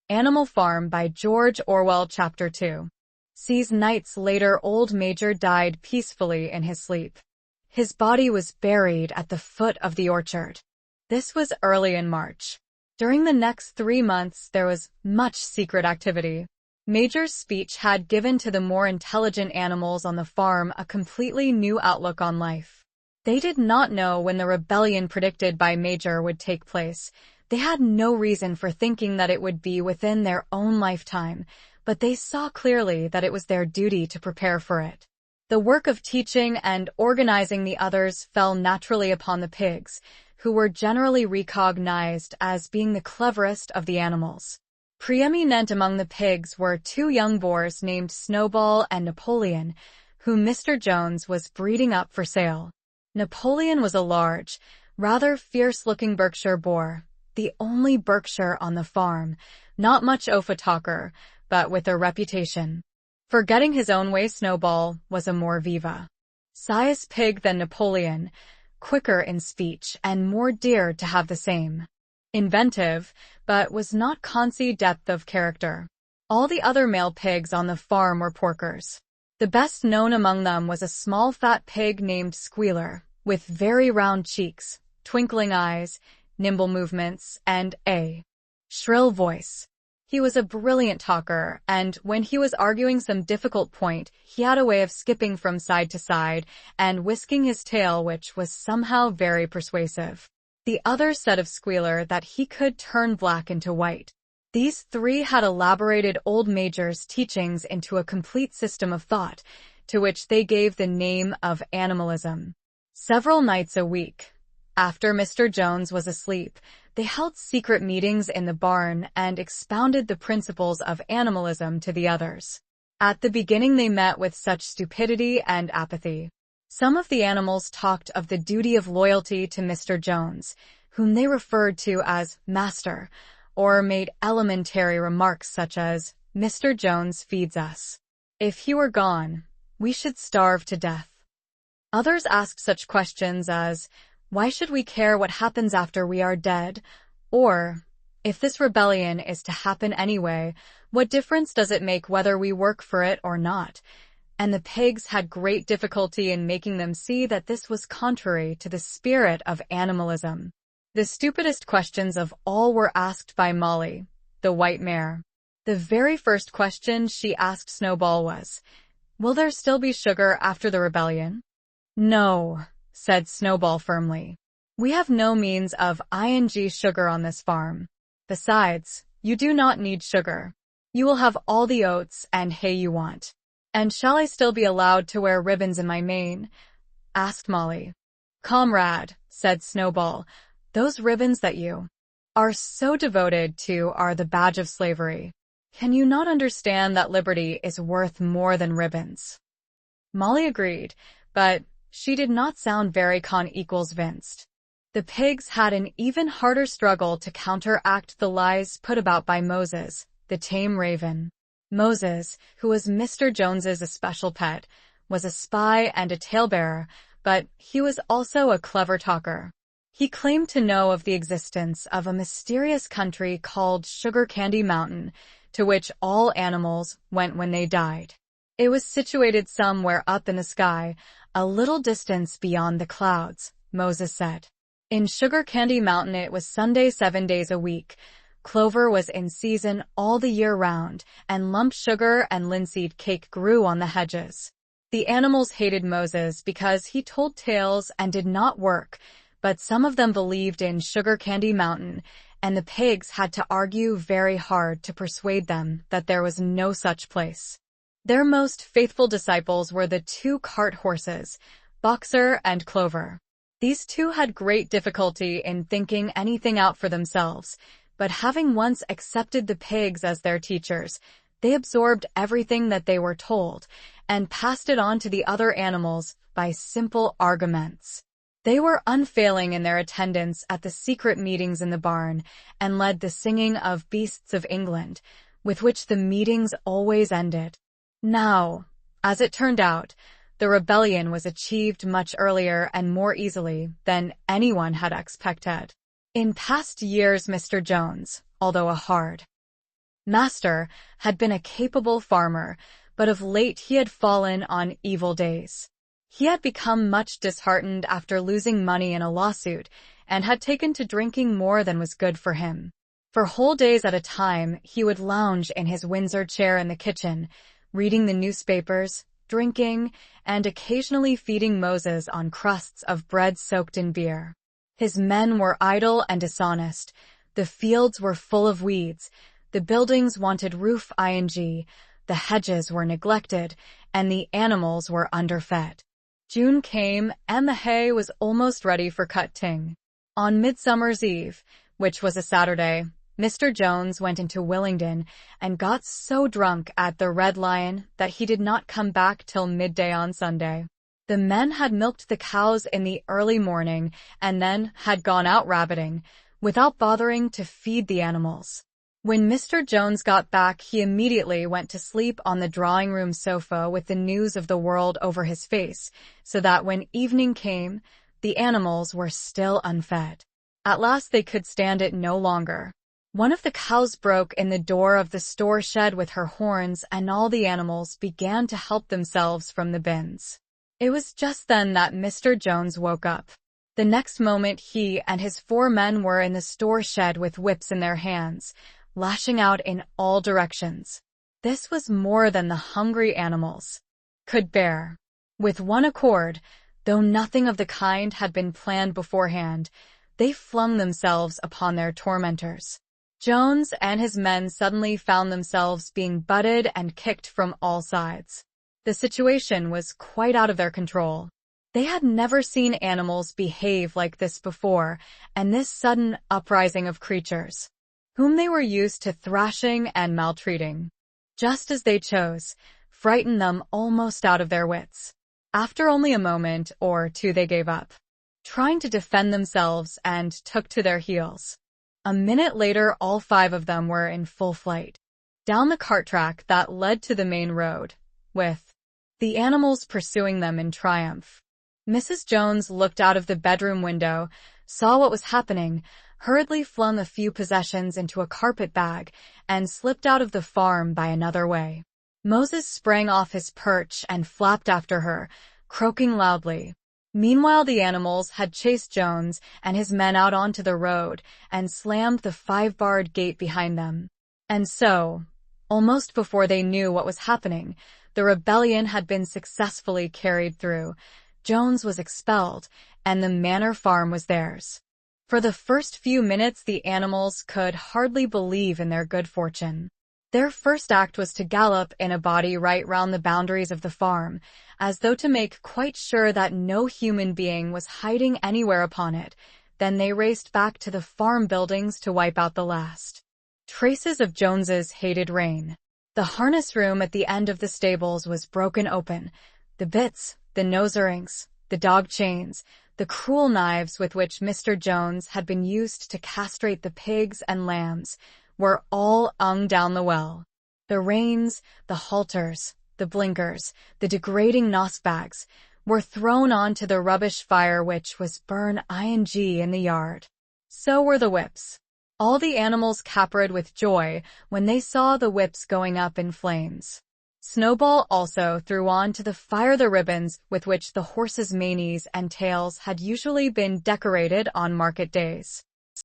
Animal Farm by George Orwell. Chapter 2. Nights later, old Major died peacefully in his sleep. His body was buried at the foot of the orchard. This was early in March. During the next 3 months, there was much secret activity. Major's speech had given to the more intelligent animals on the farm a completely new outlook on life. They did not know when the rebellion predicted by Major would take place. They had no reason for thinking that it would be within their own lifetime, but they saw clearly that it was their duty to prepare for it. The work of teaching and organizing the others fell naturally upon the pigs, who were generally recognized as being the cleverest of the animals. Preeminent among the pigs were 2 young boars named Snowball and Napoleon, whom Mr. Jones was breeding up for sale. Napoleon was a large, rather fierce-looking Berkshire boar, the only Berkshire on the farm, not much of a talker, but with a reputation for getting his own way. Snowball was a more viva-sized pig than Napoleon, quicker in speech and more dear to have the same. Inventive, but was not consy depth of character. All the other male pigs on the farm were porkers. The best known among them was a small fat pig named Squealer, with very round cheeks, twinkling eyes, nimble movements, and a shrill voice. He was a brilliant talker, and when he was arguing some difficult point, he had a way of skipping from side to side and whisking his tail, which was somehow very persuasive. The others said of Squealer that he could turn black into white. These 3 had elaborated old Major's teachings into a complete system of thought, to which they gave the name of animalism. Several nights a week, after Mr. Jones was asleep, they held secret meetings in the barn and expounded the principles of animalism to the others. At the beginning they met with such stupidity and apathy. Some of the animals talked of the duty of loyalty to Mr. Jones, whom they referred to as Master, or made elementary remarks such as, "Mr. Jones feeds us. If he were gone, we should starve to death." Others asked such questions as, "Why should we care what happens after we are dead?" Or, "If this rebellion is to happen anyway, what difference does it make whether we work for it or not?" And the pigs had great difficulty in making them see that this was contrary to the spirit of animalism. The stupidest questions of all were asked by Molly, the white mare. The very first question she asked Snowball was, "Will there still be sugar after the rebellion?" "No," said Snowball firmly. "We have no means of sugar on this farm. Besides, you do not need sugar. You will have all the oats and hay you want." "And shall I still be allowed to wear ribbons in my mane?" asked Molly. "Comrade," said Snowball, "those ribbons that you are so devoted to are the badge of slavery. Can you not understand that liberty is worth more than ribbons?" Molly agreed, but she did not sound very convinced. The pigs had an even harder struggle to counteract the lies put about by Moses, the tame raven. Moses, who was Mr. Jones's especial pet, was a spy and a talebearer, but he was also a clever talker. He claimed to know of the existence of a mysterious country called Sugar Candy Mountain, to which all animals went when they died. It was situated somewhere up in the sky, a little distance beyond the clouds, Moses said. In Sugar Candy Mountain it was Sunday 7 days a week. Clover was in season all the year round, and lump sugar and linseed cake grew on the hedges. The animals hated Moses because he told tales and did not work, but some of them believed in Sugar Candy Mountain, and the pigs had to argue very hard to persuade them that there was no such place. Their most faithful disciples were the 2 cart horses, Boxer and Clover. These 2 had great difficulty in thinking anything out for themselves, but having once accepted the pigs as their teachers, they absorbed everything that they were told and passed it on to the other animals by simple arguments. They were unfailing in their attendance at the secret meetings in the barn and led the singing of Beasts of England, with which the meetings always ended. Now, as it turned out, the rebellion was achieved much earlier and more easily than anyone had expected. In past years Mr. Jones, although a hard Master had been a capable farmer, but of late he had fallen on evil days. He had become much disheartened after losing money in a lawsuit and had taken to drinking more than was good for him. For whole days at a time, he would lounge in his Windsor chair in the kitchen, reading the newspapers, drinking, and occasionally feeding Moses on crusts of bread soaked in beer. His men were idle and dishonest. The fields were full of weeds. The buildings wanted roof-ing. The hedges were neglected, and the animals were underfed. June came, and the hay was almost ready for cutting. On Midsummer's Eve, which was a Saturday, Mr. Jones went into Willingdon and got so drunk at the Red Lion that he did not come back till midday on Sunday. The men had milked the cows in the early morning and then had gone out rabbiting, without bothering to feed the animals. When Mr. Jones got back, he immediately went to sleep on the drawing-room sofa with the news of the world over his face, so that when evening came, the animals were still unfed. At last they could stand it no longer. One of the cows broke in the door of the store shed with her horns, and all the animals began to help themselves from the bins. It was just then that Mr. Jones woke up. The next moment he and his 4 men were in the store shed with whips in their hands, lashing out in all directions. This was more than the hungry animals could bear. With one accord, though nothing of the kind had been planned beforehand, they flung themselves upon their tormentors. Jones and his men suddenly found themselves being butted and kicked from all sides. The situation was quite out of their control. They had never seen animals behave like this before, and this sudden uprising of creatures, whom they were used to thrashing and maltreating, just as they chose, frightened them almost out of their wits. After only a moment or two they gave up trying to defend themselves and took to their heels. A minute later all 5 of them were in full flight, down the cart track that led to the main road, with the animals pursuing them in triumph. Mrs. Jones looked out of the bedroom window, saw what was happening, hurriedly flung a few possessions into a carpet bag, and slipped out of the farm by another way. Moses sprang off his perch and flapped after her, croaking loudly. Meanwhile the animals had chased Jones and his men out onto the road and slammed the 5-barred gate behind them. And so, almost before they knew what was happening, the rebellion had been successfully carried through. Jones was expelled, and the manor farm was theirs. For the first few minutes the animals could hardly believe in their good fortune. Their first act was to gallop in a body right round the boundaries of the farm, as though to make quite sure that no human being was hiding anywhere upon it. Then they raced back to the farm buildings to wipe out the last traces of Jones's hated reign. The harness room at the end of the stables was broken open. The bits, the nose rings, the dog chains, the cruel knives with which Mr. Jones had been used to castrate the pigs and lambs were all hung down the well. The reins, the halters, the blinkers, the degrading nosbags were thrown onto the rubbish fire which was burning in the yard. So were the whips. All the animals capered with joy when they saw the whips going up in flames. Snowball also threw on to the fire the ribbons with which the horses' manes and tails had usually been decorated on market days.